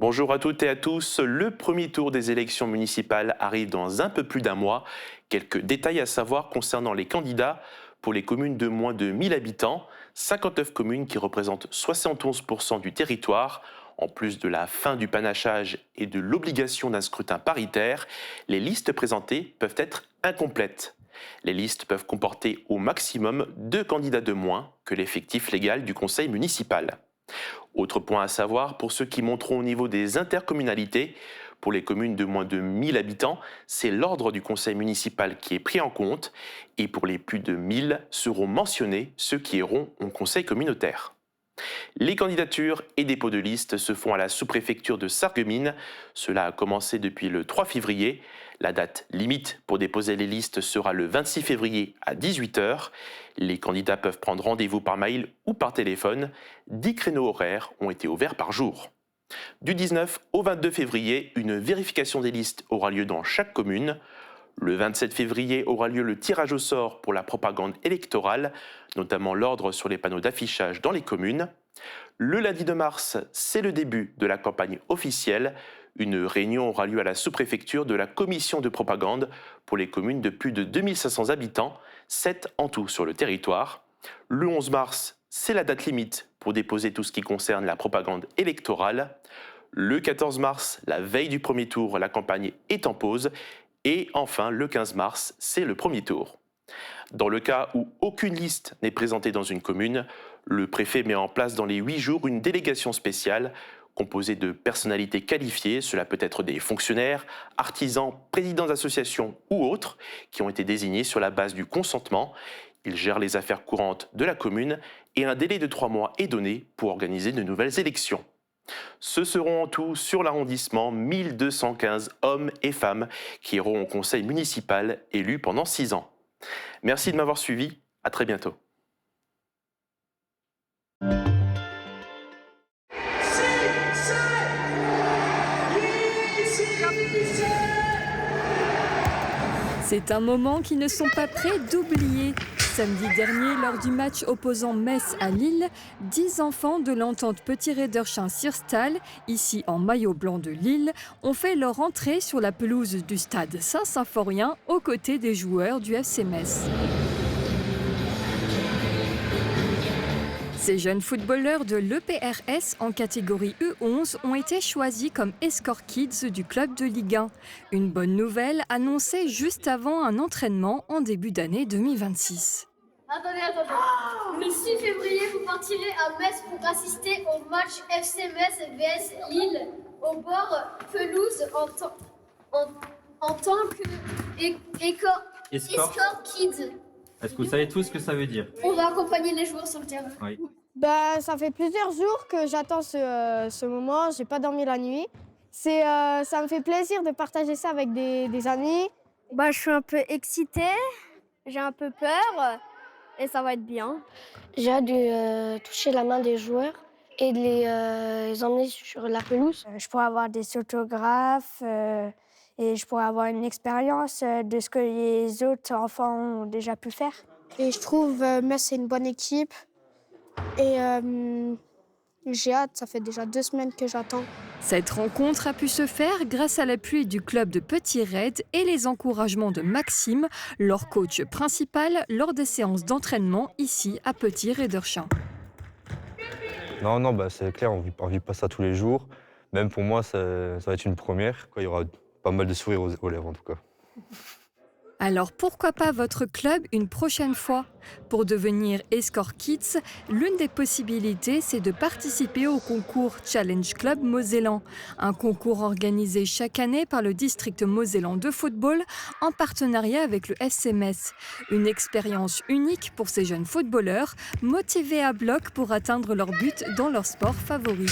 Bonjour à toutes et à tous. Le premier tour des élections municipales arrive dans un peu plus d'un mois. Quelques détails à savoir concernant les candidats. Pour les communes de moins de 1000 habitants, 59 communes qui représentent 71% du territoire. En plus de la fin du panachage et de l'obligation d'un scrutin paritaire, les listes présentées peuvent être incomplètes. Les listes peuvent comporter au maximum 2 candidats de moins que l'effectif légal du conseil municipal. Autre point à savoir, pour ceux qui monteront au niveau des intercommunalités, pour les communes de moins de 1000 habitants, c'est l'ordre du conseil municipal qui est pris en compte, et pour les plus de 1000 seront mentionnés ceux qui iront au conseil communautaire. Les candidatures et dépôts de listes se font à la sous-préfecture de Sarreguemines. Cela a commencé depuis le 3 février. La date limite pour déposer les listes sera le 26 février à 18h. Les candidats peuvent prendre rendez-vous par mail ou par téléphone. 10 créneaux horaires ont été ouverts par jour. Du 19 au 22 février, une vérification des listes aura lieu dans chaque commune. Le 27 février aura lieu le tirage au sort pour la propagande électorale, notamment l'ordre sur les panneaux d'affichage dans les communes. Le lundi de mars, c'est le début de la campagne officielle. Une réunion aura lieu à la sous-préfecture de la commission de propagande pour les communes de plus de 2500 habitants, 7 en tout sur le territoire. Le 11 mars, c'est la date limite pour déposer tout ce qui concerne la propagande électorale. Le 14 mars, la veille du premier tour, la campagne est en pause. Et enfin, le 15 mars, c'est le premier tour. Dans le cas où aucune liste n'est présentée dans une commune, le préfet met en place dans les 8 jours une délégation spéciale composée de personnalités qualifiées, cela peut être des fonctionnaires, artisans, présidents d'associations ou autres, qui ont été désignés sur la base du consentement. Ils gèrent les affaires courantes de la commune et un délai de 3 mois est donné pour organiser de nouvelles élections. Ce seront en tout sur l'arrondissement 1215 hommes et femmes qui iront au conseil municipal élus pendant 6 ans. Merci de m'avoir suivi, à très bientôt. C'est un moment qu'ils ne sont pas prêts d'oublier. Samedi dernier, lors du match opposant Metz à Lille, 10 enfants de l'entente Petit Raiderschin Sirstal, ici en maillot blanc de Lille, ont fait leur entrée sur la pelouse du stade Saint-Symphorien aux côtés des joueurs du FC Metz. Ces jeunes footballeurs de l'EPRS en catégorie U11 ont été choisis comme Escort Kids du club de Ligue 1. Une bonne nouvelle annoncée juste avant un entraînement en début d'année 2026. Attendez. Le 6 février, vous partirez à Metz pour assister au match FC Metz vs Lille au bord pelouse en tant que Escort Kids. Est-ce que vous savez tous ce que ça veut dire? On va accompagner les joueurs sur le terrain. Oui. Ça fait plusieurs jours que j'attends ce moment, j'ai pas dormi la nuit. Ça me fait plaisir de partager ça avec des amis. Je suis un peu excitée, j'ai un peu peur et ça va être bien. J'ai hâte de toucher la main des joueurs et de les emmener sur la pelouse. Je pourrais avoir des autographes et je pourrais avoir une expérience de ce que les autres enfants ont déjà pu faire. Et je trouve Metz c'est une bonne équipe et j'ai hâte, ça fait déjà 2 semaines que j'attends. Cette rencontre a pu se faire grâce à l'appui du club de Petit Raid et les encouragements de Maxime, leur coach principal, lors des séances d'entraînement ici à Petit Raiderschin. Non, c'est clair, on vit pas ça tous les jours. Même pour moi, ça va être une première. Il y aura pas mal de sourires aux lèvres en tout cas. Alors pourquoi pas votre club une prochaine fois? Pour devenir Escort Kids, l'une des possibilités, c'est de participer au concours Challenge Club Mosellan, un concours organisé chaque année par le district mosellan de football en partenariat avec le FC Metz. Une expérience unique pour ces jeunes footballeurs, motivés à bloc pour atteindre leur but dans leur sport favori.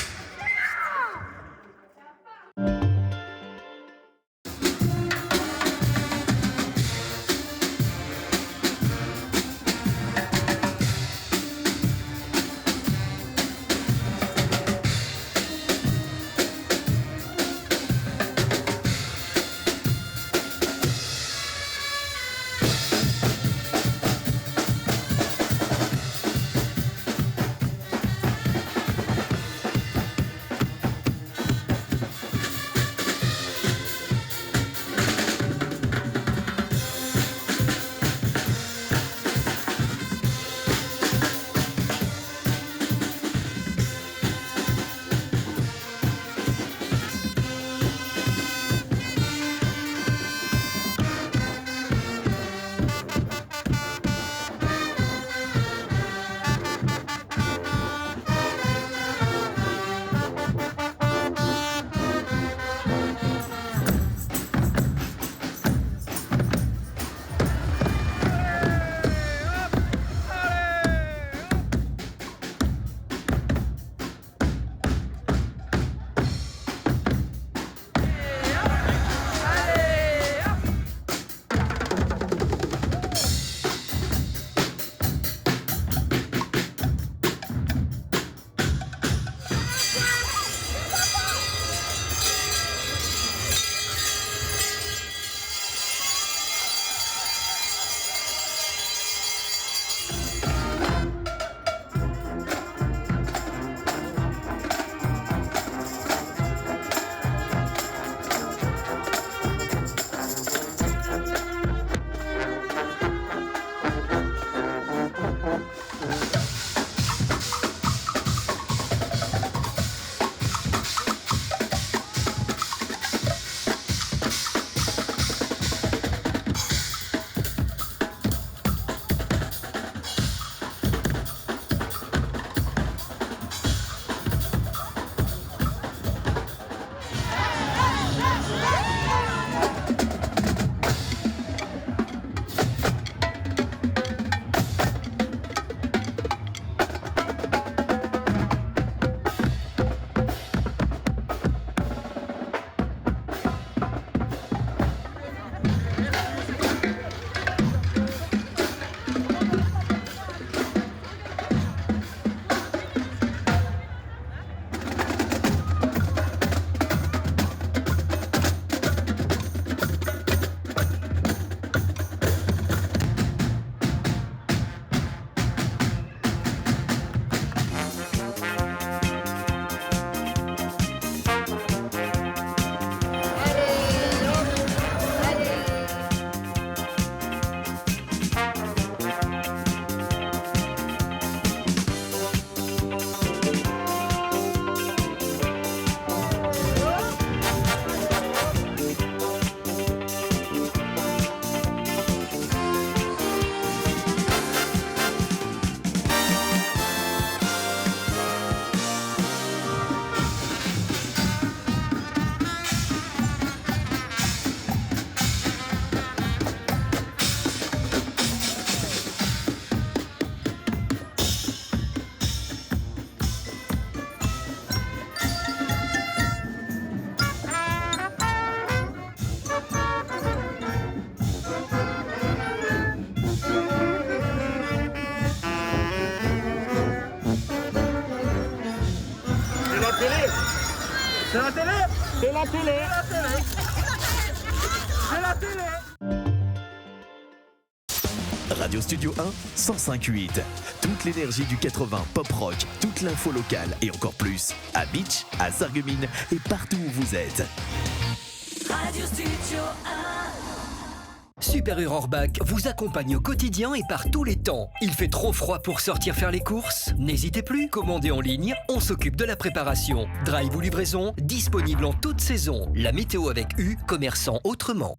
C'est la télé. C'est la télé. C'est la télé. Radio Studio 1, 105.8. Toute l'énergie du 80 pop rock, toute l'info locale et encore plus à Beach, à Sarreguemines et partout où vous êtes. Radio Studio 1. Super U Rohrbach vous accompagne au quotidien et par tous les temps. Il fait trop froid pour sortir faire les courses? N'hésitez plus, commandez en ligne, on s'occupe de la préparation. Drive ou livraison, disponible en toute saison. La météo avec U, commerçant autrement.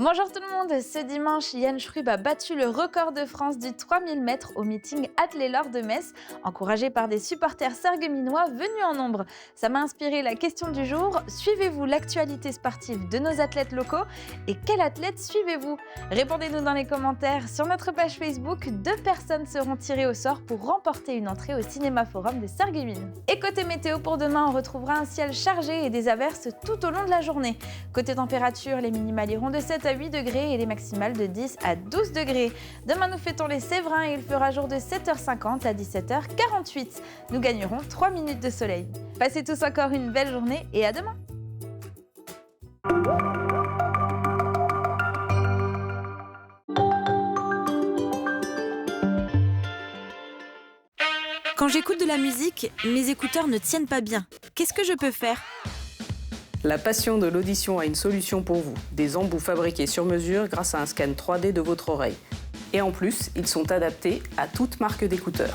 Bonjour tout le monde, ce dimanche, Yann Schrub a battu le record de France du 3000 mètres au meeting Athlé-Laure de Metz, encouragé par des supporters sarregueminois venus en nombre. Ça m'a inspiré la question du jour, suivez-vous l'actualité sportive de nos athlètes locaux et quel athlète suivez-vous? Répondez-nous dans les commentaires. Sur notre page Facebook, 2 personnes seront tirées au sort pour remporter une entrée au Cinéma Forum de Sarreguemines. Et côté météo pour demain, on retrouvera un ciel chargé et des averses tout au long de la journée. Côté température, les minimales iront de 7 à 8 degrés et les maximales de 10 à 12 degrés. Demain, nous fêtons les Séverins et il fera jour de 7h50 à 17h48. Nous gagnerons 3 minutes de soleil. Passez tous encore une belle journée et à demain. Quand j'écoute de la musique, mes écouteurs ne tiennent pas bien. Qu'est-ce que je peux faire ? La passion de l'audition a une solution pour vous. Des embouts fabriqués sur mesure grâce à un scan 3D de votre oreille. Et en plus, ils sont adaptés à toute marque d'écouteurs.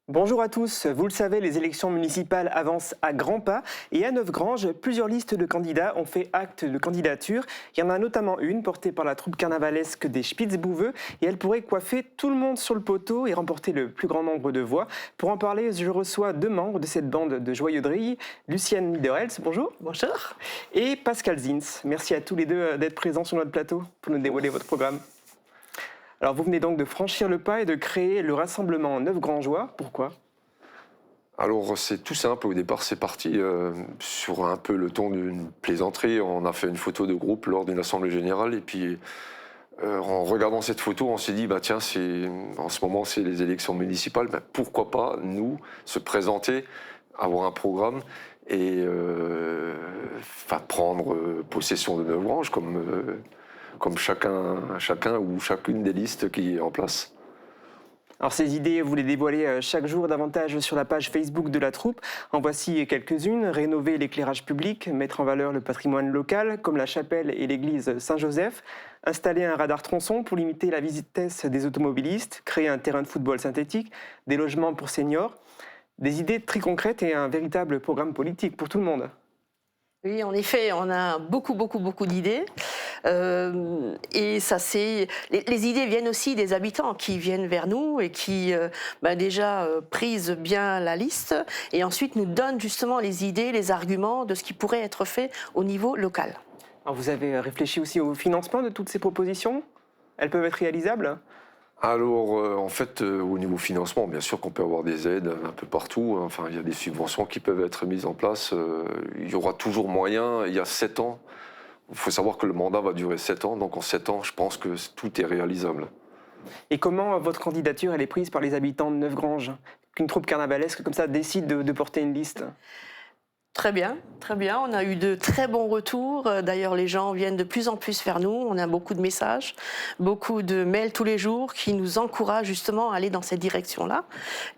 Bonjour à tous, vous le savez, les élections municipales avancent à grands pas et à Neufgrange, plusieurs listes de candidats ont fait acte de candidature. Il y en a notamment une portée par la troupe carnavalesque des Spitzbouveux et elle pourrait coiffer tout le monde sur le poteau et remporter le plus grand nombre de voix. Pour en parler, je reçois 2 membres de cette bande de joyeux drilles, Lucienne Niederels, bonjour. Bonjour. Et Pascal Zins. Merci à tous les deux d'être présents sur notre plateau pour nous dévoiler votre programme. Alors vous venez donc de franchir le pas et de créer le rassemblement neufgrangeois. Pourquoi ? Alors c'est tout simple, au départ c'est parti sur un peu le ton d'une plaisanterie. On a fait une photo de groupe lors d'une assemblée générale et puis en regardant cette photo on s'est dit bah tiens en ce moment c'est les élections municipales, bah, pourquoi pas nous se présenter, avoir un programme et prendre possession de Neufgrange comme chacun ou chacune des listes qui est en place. Alors ces idées, vous les dévoilez chaque jour davantage sur la page Facebook de la troupe. En voici quelques-unes. Rénover l'éclairage public, mettre en valeur le patrimoine local, comme la chapelle et l'église Saint-Joseph, installer un radar tronçon pour limiter la vitesse des automobilistes, créer un terrain de football synthétique, des logements pour seniors. Des idées très concrètes et un véritable programme politique pour tout le monde. Oui, en effet, on a beaucoup d'idées. Et ça, les idées viennent aussi des habitants qui viennent vers nous et qui déjà prisent bien la liste et ensuite nous donnent justement les idées, les arguments de ce qui pourrait être fait au niveau local. Alors vous avez réfléchi aussi au financement de toutes ces propositions ? Elles peuvent être réalisables ? Alors, en fait, au niveau financement, bien sûr qu'on peut avoir des aides un peu partout. Enfin, il y a des subventions qui peuvent être mises en place. Il y aura toujours moyen. Il y a 7 ans. Il faut savoir que le mandat va durer 7 ans. Donc, en 7 ans, je pense que tout est réalisable. Et comment votre candidature, elle est prise par les habitants de Neufgrange ? Qu'une troupe carnavalesque comme ça décide de porter une liste ? Très bien. On a eu de très bons retours. D'ailleurs, les gens viennent de plus en plus vers nous. On a beaucoup de messages, beaucoup de mails tous les jours qui nous encouragent justement à aller dans cette direction-là.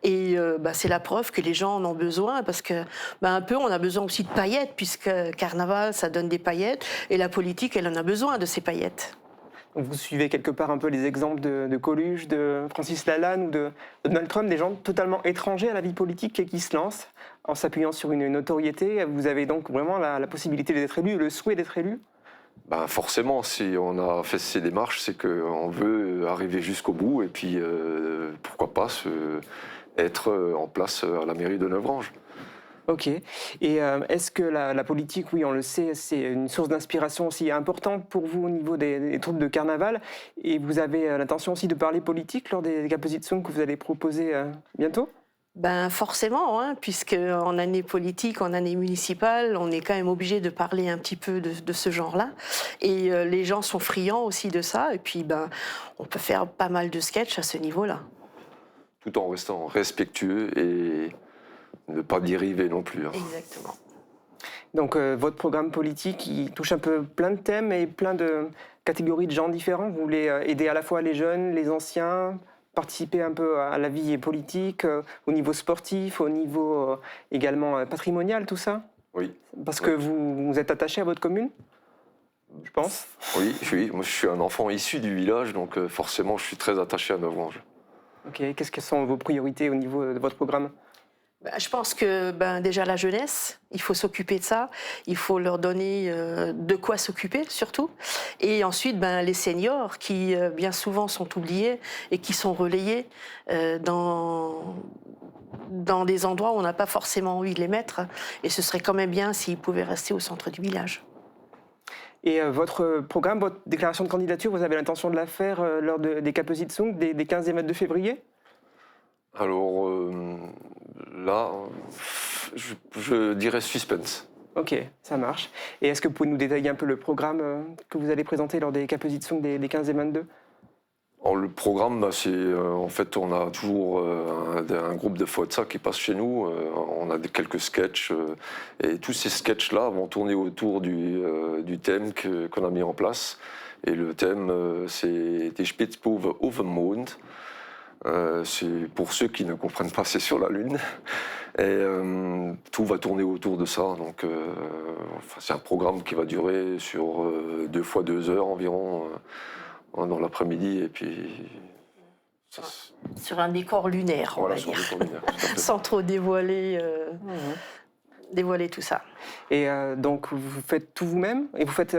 Et c'est la preuve que les gens en ont besoin parce que on a besoin aussi de paillettes puisque carnaval, ça donne des paillettes et la politique, elle en a besoin de ces paillettes. Vous suivez quelque part un peu les exemples de Coluche, de Francis Lalanne ou de Donald Trump, des gens totalement étrangers à la vie politique et qui se lancent en s'appuyant sur une notoriété. Vous avez donc vraiment la possibilité d'être élu, le souhait d'être élu ? Ben forcément, si on a fait ces démarches, c'est qu'on veut arriver jusqu'au bout et puis pourquoi pas être en place à la mairie de Neuvrange. Ok. Et est-ce que la politique, oui, on le sait, c'est une source d'inspiration aussi importante pour vous au niveau des troupes de carnaval. Et vous avez l'intention aussi de parler politique lors des Kapositzung que vous allez proposer bientôt ? Ben forcément, hein, puisque en année politique, en année municipale, on est quand même obligé de parler un petit peu de ce genre-là. Et les gens sont friands aussi de ça. Et puis, ben, on peut faire pas mal de sketchs à ce niveau-là. Tout en restant respectueux et ne pas dériver non plus. Hein. Exactement. Donc votre programme politique, il touche un peu plein de thèmes et plein de catégories de gens différents. Vous voulez aider à la fois les jeunes, les anciens, participer un peu à la vie politique, au niveau sportif, au niveau également patrimonial, tout ça ? Oui. Parce que vous êtes attaché à votre commune, je pense ? Oui, moi je suis un enfant issu du village, donc forcément je suis très attaché à Neuvrange. Ok, qu'est-ce que sont vos priorités au niveau de votre programme ? Je pense que déjà la jeunesse, il faut s'occuper de ça, il faut leur donner de quoi s'occuper surtout. Et ensuite les seniors qui bien souvent sont oubliés et qui sont relayés dans des endroits où on n'a pas forcément envie de les mettre. Et ce serait quand même bien s'ils pouvaient rester au centre du village. Et votre programme, votre déclaration de candidature, vous avez l'intention de la faire lors des Kapositzung des 15 et 22 février ? Alors là, je dirais suspense. Ok, ça marche. Et est-ce que vous pouvez nous détailler un peu le programme que vous allez présenter lors des Kapositzung des 15 et 22 ? Alors, le programme, c'est en fait, on a toujours un groupe de Foatsa qui passe chez nous. On a quelques sketchs et tous ces sketchs-là vont tourner autour du thème qu'on a mis en place. Et le thème, c'est Die Spitzbuben auf dem Mond. C'est pour ceux qui ne comprennent pas, c'est sur la Lune. Et tout va tourner autour de ça. Donc, c'est un programme qui va durer sur 2 fois 2 heures environ dans l'après-midi. Et puis, sur un décor lunaire, on va dire. Sans trop dévoiler tout ça. Et donc, vous faites tout vous-même ? Et vous faites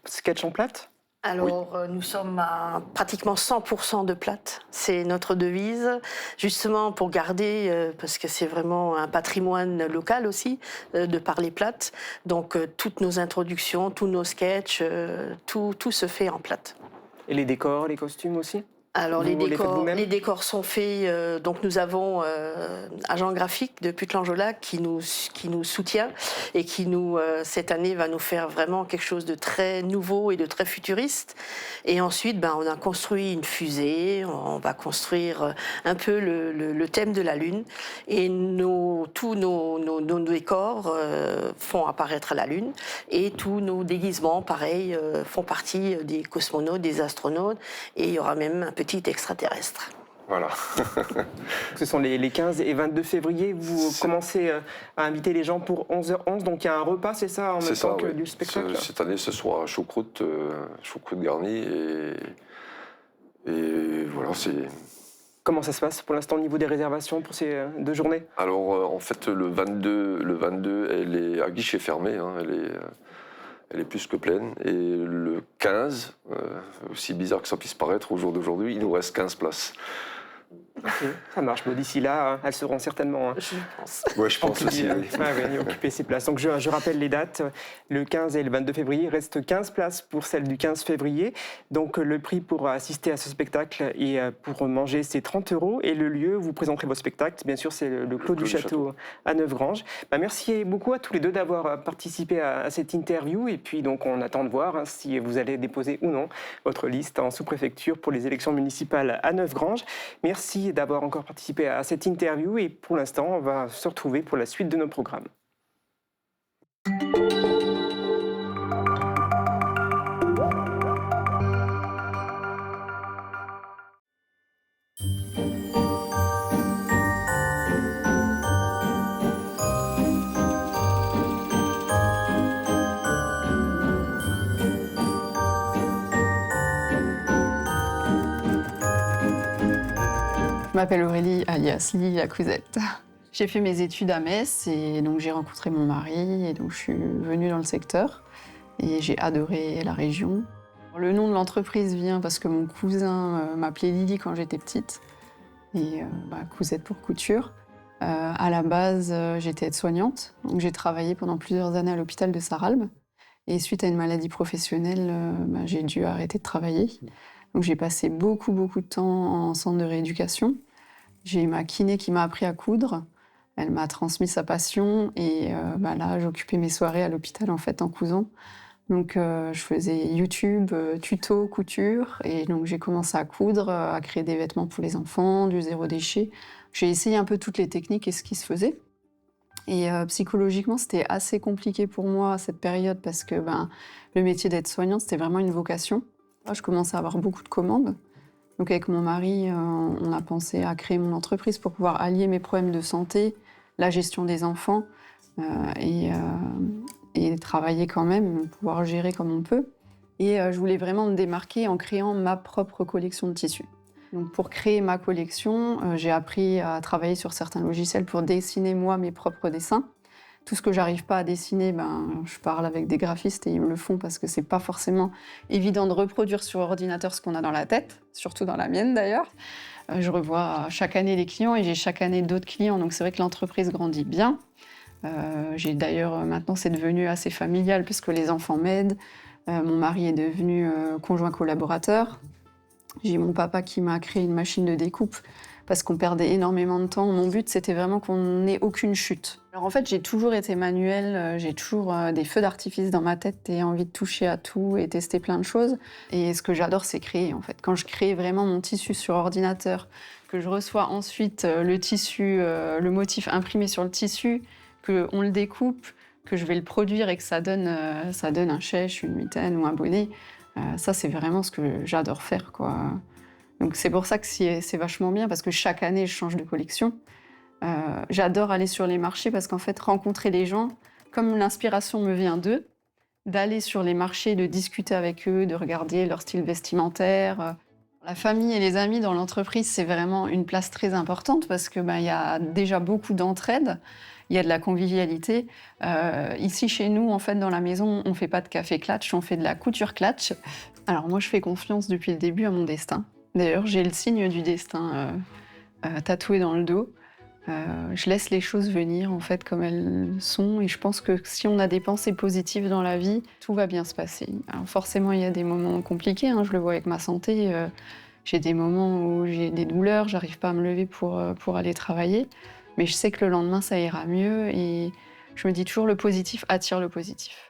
sketch en plate ? Alors, nous sommes à pratiquement 100% de plate. C'est notre devise, justement pour garder, parce que c'est vraiment un patrimoine local aussi, de parler plate. Donc, toutes nos introductions, tous nos sketchs, tout se fait en plate. Et les décors, les costumes aussi ? Alors les décors sont faits, donc nous avons agent graphique de Putlangeolac qui nous soutient et qui cette année va nous faire vraiment quelque chose de très nouveau et de très futuriste. Et ensuite on a construit une fusée, on va construire un peu le thème de la Lune et tous nos décors font apparaître la Lune et tous nos déguisements pareil font partie des cosmonautes, des astronautes et il y aura même un petit extraterrestre. Voilà. Ce sont les 15 et 22 février. Vous commencez à inviter les gens pour 11h11. Donc il y a un repas, c'est ça, en même temps que du spectacle ? Cette année, ce sera choucroute garnie. Et voilà, c'est... Comment ça se passe pour l'instant au niveau des réservations pour ces 2 journées ? Alors en fait, le 22, elle est à guichet fermé. Hein, elle est plus que pleine. Et le 15, aussi bizarre que ça puisse paraître au jour d'aujourd'hui, il nous reste 15 places. Ok, ça marche. Bon, d'ici là, elles seront certainement... Je pense. Oui, je pense aussi. Oui, occuper ces places. Donc je rappelle les dates. Le 15 et le 22 février, il reste 15 places pour celle du 15 février. Donc le prix pour assister à ce spectacle et pour manger, c'est 30 €. Et le lieu où vous présenterez vos spectacles, bien sûr, c'est le Clos du Château à Neuvrange. Merci beaucoup à tous les deux d'avoir participé à cette interview. Et puis donc on attend de voir si vous allez déposer ou non votre liste en sous-préfecture pour les élections municipales à Neuvrange. Merci d'avoir encore participé à cette interview et pour l'instant, on va se retrouver pour la suite de nos programmes. Je m'appelle Aurélie, alias Lily la Cousette. J'ai fait mes études à Metz et donc j'ai rencontré mon mari et donc je suis venue dans le secteur. et j'ai adoré la région. Le nom de l'entreprise vient parce que mon cousin m'appelait Lily quand j'étais petite, et Cousette pour couture. À la base, j'étais aide-soignante, donc j'ai travaillé pendant plusieurs années à l'hôpital de Sarralbe. Et suite à une maladie professionnelle, j'ai dû arrêter de travailler. Donc j'ai passé beaucoup de temps en centre de rééducation. J'ai ma kiné qui m'a appris à coudre. Elle m'a transmis sa passion et là, j'occupais mes soirées à l'hôpital en fait en cousant. Donc je faisais YouTube, tuto, couture, et donc j'ai commencé à coudre, à créer des vêtements pour les enfants, du zéro déchet. J'ai essayé un peu toutes les techniques et ce qui se faisait. Et psychologiquement, c'était assez compliqué pour moi à cette période parce que le métier d'aide-soignante, c'était vraiment une vocation. Moi, je commençais à avoir beaucoup de commandes. Donc avec mon mari, on a pensé à créer mon entreprise pour pouvoir allier mes problèmes de santé, la gestion des enfants et travailler quand même, pouvoir gérer comme on peut. Et je voulais vraiment me démarquer en créant ma propre collection de tissus. Donc pour créer ma collection, j'ai appris à travailler sur certains logiciels pour dessiner moi mes propres dessins. Tout ce que j'arrive pas à dessiner, je parle avec des graphistes et ils me le font parce que c'est pas forcément évident de reproduire sur ordinateur ce qu'on a dans la tête, surtout dans la mienne d'ailleurs. Je revois chaque année les clients et j'ai chaque année d'autres clients, donc c'est vrai que l'entreprise grandit bien. J'ai d'ailleurs, maintenant c'est devenu assez familial parce que les enfants m'aident. Mon mari est devenu conjoint collaborateur. J'ai mon papa qui m'a créé une machine de découpe parce qu'on perdait énormément de temps. Mon but, c'était vraiment qu'on n'ait aucune chute. Alors en fait, j'ai toujours été manuelle, j'ai toujours des feux d'artifice dans ma tête et envie de toucher à tout et tester plein de choses. Et ce que j'adore, c'est créer en fait. Quand je crée vraiment mon tissu sur ordinateur, que je reçois ensuite le tissu, le motif imprimé sur le tissu, qu'on le découpe, que je vais le produire et que ça donne un chèche, une mitaine ou un bonnet, ça c'est vraiment ce que j'adore faire, quoi. Donc c'est pour ça que c'est vachement bien, parce que chaque année je change de collection. J'adore aller sur les marchés parce qu'en fait rencontrer les gens, comme l'inspiration me vient d'eux, d'aller sur les marchés, de discuter avec eux, de regarder leur style vestimentaire. La famille et les amis dans l'entreprise, c'est vraiment une place très importante parce que y a déjà beaucoup d'entraide. Il y a de la convivialité. Ici, chez nous, en fait, dans la maison, on ne fait pas de café clutch, on fait de la couture clutch. Alors moi, je fais confiance depuis le début à mon destin. D'ailleurs, j'ai le signe du destin tatoué dans le dos. Je laisse les choses venir, en fait, comme elles sont. Et je pense que si on a des pensées positives dans la vie, tout va bien se passer. Alors forcément, il y a des moments compliqués. Je le vois avec ma santé. J'ai des moments où j'ai des douleurs, j'arrive pas à me lever pour aller travailler. Mais je sais que le lendemain, ça ira mieux et je me dis toujours le positif attire le positif.